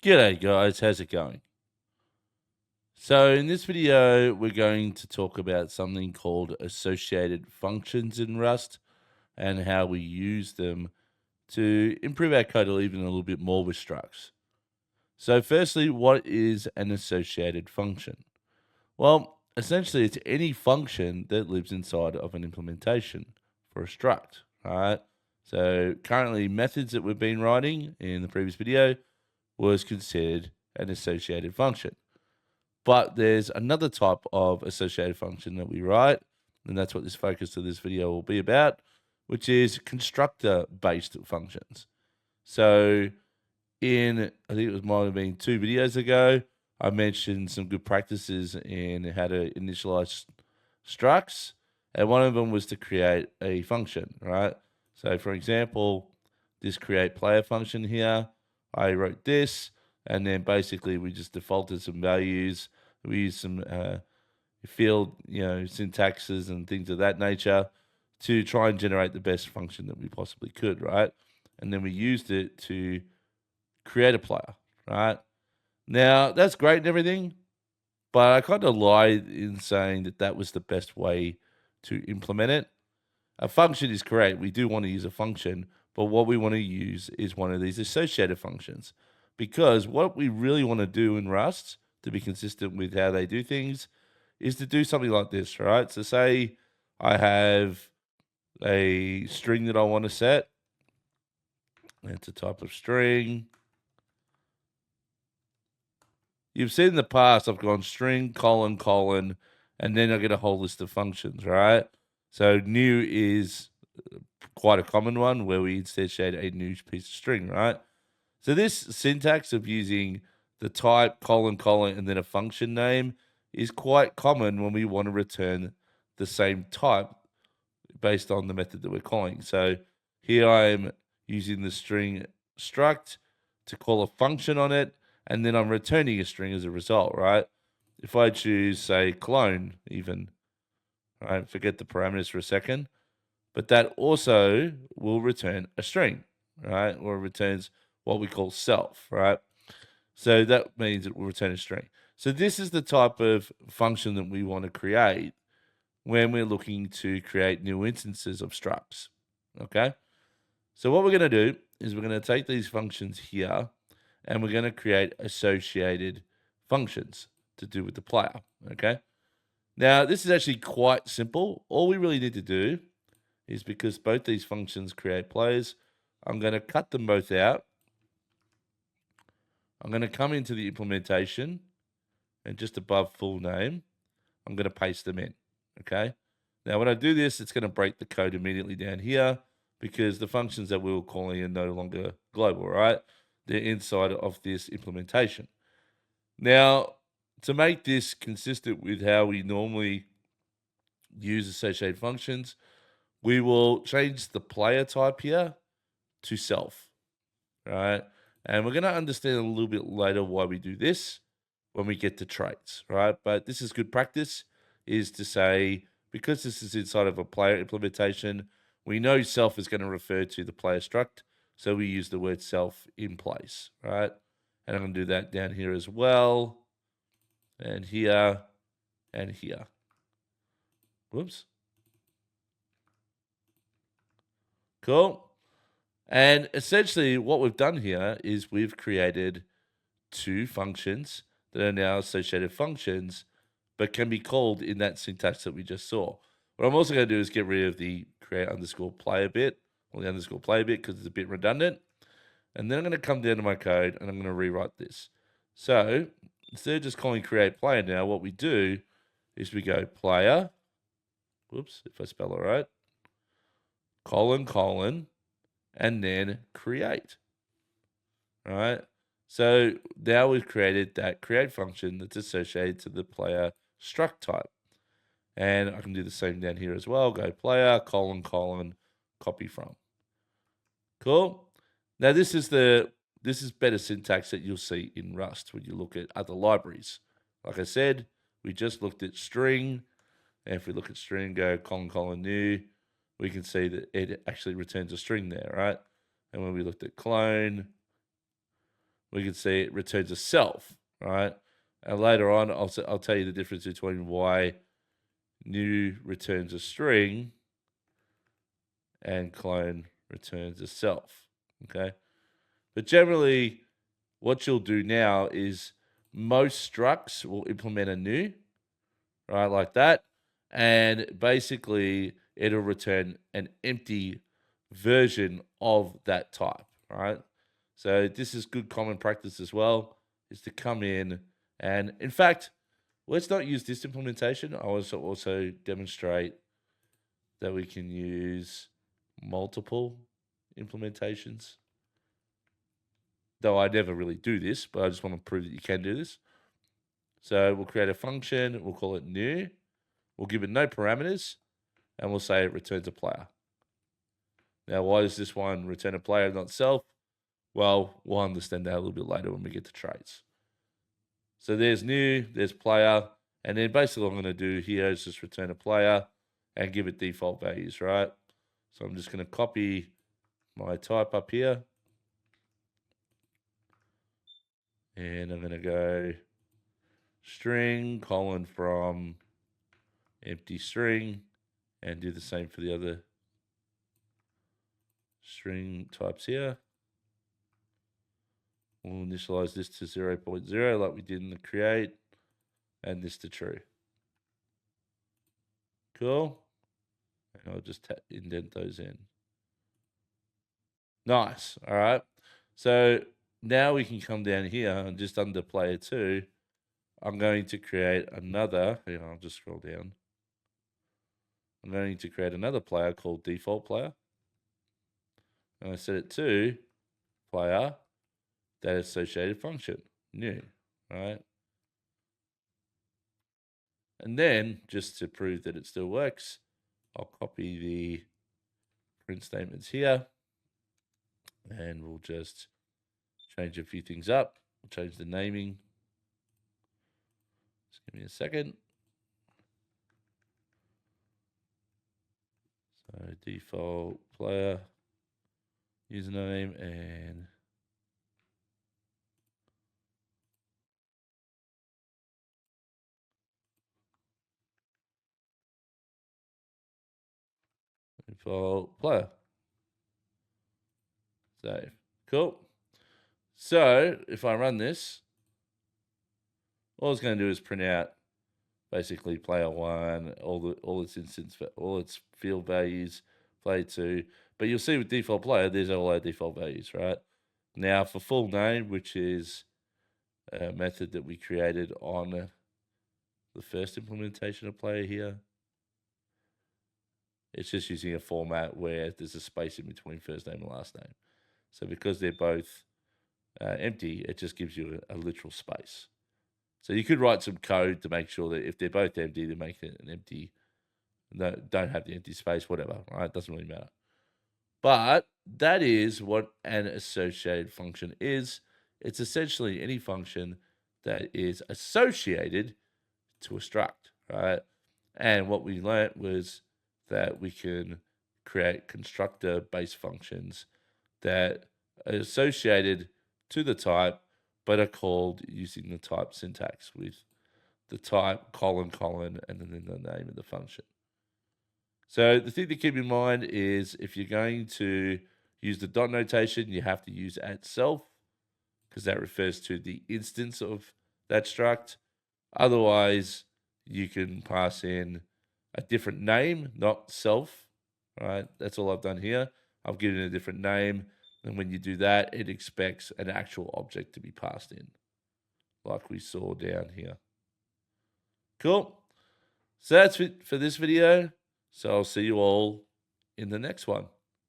G'day guys, how's it going? So in this video, we're going to talk about something called associated functions in Rust and how we use them to improve our code even a little bit more with structs. So firstly, what is an associated function? Well, essentially it's any function that lives inside of an implementation for a struct, right? So currently methods that we've been writing in the previous video was considered an associated function. But there's another type of associated function that we write, and that's what this focus of this video will be about, which is constructor-based functions. So I think it might have been 2 videos ago, I mentioned some good practices in how to initialize structs, and one of them was to create a function, right? So for example, this create player function here, I wrote this, and then basically we just defaulted some values. We used some field, syntaxes and things of that nature to try and generate the best function that we possibly could, right? And then we used it to create a player, right? Now, that's great and everything, but I kind of lied in saying that that was the best way to implement it. A function is correct. We do want to use a function, but what we want to use is one of these associated functions, because what we really want to do in Rust to be consistent with how they do things is to do something like this, right? So say I have a string that I want to set. It's a type of string. You've seen in the past, I've gone string, colon, colon, and then I get a whole list of functions, right? So new is quite a common one where we instantiate a new piece of string, right? So this syntax of using the type, colon, colon, and then a function name is quite common when we want to return the same type based on the method that we're calling. So here I am using the string struct to call a function on it, and then I'm returning a string as a result, right? If I choose, say, clone even, right, forget the parameters for a second, but that also will return a string, right? Or it returns what we call self, right? So that means it will return a string. So this is the type of function that we want to create when we're looking to create new instances of structs, okay? So what we're going to do is we're going to take these functions here and we're going to create associated functions to do with the player, okay? Now, this is actually quite simple. All we really need to do is, because both these functions create players, I'm going to cut them both out. I'm going to come into the implementation, and just above full name, I'm going to paste them in, okay? Now, when I do this, it's going to break the code immediately down here because the functions that we were calling are no longer global, right? They're inside of this implementation. Now, to make this consistent with how we normally use associated functions, we will change the player type here to self, right? And we're going to understand a little bit later why we do this when we get to traits, right? But this is good practice, is to say, because this is inside of a player implementation, we know self is going to refer to the player struct, so we use the word self in place, right? And I'm going to do that down here as well, and here, and here. Whoops. Cool. And essentially what we've done here is we've created 2 functions that are now associated functions, but can be called in that syntax that we just saw. What I'm also going to do is get rid of the create underscore player bit, or the underscore player bit, because it's a bit redundant. And then I'm going to come down to my code and I'm going to rewrite this. So instead of just calling create player now, what we do is we go player, whoops, if I spell it right, colon, colon, and then create. All right. So now we've created that create function that's associated to the player struct type. And I can do the same down here as well. Go player, colon, colon, copy from. Cool. Now this is better syntax that you'll see in Rust when you look at other libraries. Like I said, we just looked at string. And if we look at string, go colon, colon, new, we can see that it actually returns a string there, right? And when we looked at clone, we can see it returns a self, right? And later on, I'll tell you the difference between why new returns a string and clone returns a self, okay? But generally, what you'll do now is most structs will implement a new, right, like that. And basically, it'll return an empty version of that type, right? So this is good common practice as well, is to come in and, in fact, let's not use this implementation. I want to also demonstrate that we can use multiple implementations. Though I never really do this, but I just want to prove that you can do this. So we'll create a function, we'll call it new, we'll give it no parameters, and we'll say it returns a player. Now, why does this one return a player, not self? Well, we'll understand that a little bit later when we get to traits. So there's new, there's player, and then basically what I'm going to do here is just return a player and give it default values, right? So I'm just going to copy my type up here. And I'm going to go string, colon from empty string, and do the same for the other string types here. We'll initialize this to 0.0 like we did in the create, and this to true. Cool. And I'll just indent those in. Nice. All right. So now we can come down here and just under player 2, I'm going to create another. I'll just scroll down. I'm going to create another player called default player. And I set it to player that associated function, new, right? And then, just to prove that it still works, I'll copy the print statements here, and we'll just change a few things up. We'll change the naming. Just give me a second. So default player, username, and default player. Save. Cool. So if I run this, all it's going to do is print out basically player 1, all its instance, all its field values, player 2. But you'll see with default player, there's all our default values, right? Now for full name, which is a method that we created on the first implementation of player here, it's just using a format where there's a space in between first name and last name. So because they're both empty, it just gives you a literal space. So you could write some code to make sure that if they're both empty, they make it an empty, don't have the empty space, whatever, right? It doesn't really matter. But that is what an associated function is. It's essentially any function that is associated to a struct, right? And what we learnt was that we can create constructor-based functions that are associated to the type, but are called using the type syntax with the type, colon, and then the name of the function. So the thing to keep in mind is if you're going to use the dot notation, you have to use @self because that refers to the instance of that struct. Otherwise, you can pass in a different name, not self, right? That's all I've done here. I've given it a different name. And when you do that, it expects an actual object to be passed in, like we saw down here. Cool. So that's it for this video. So I'll see you all in the next one.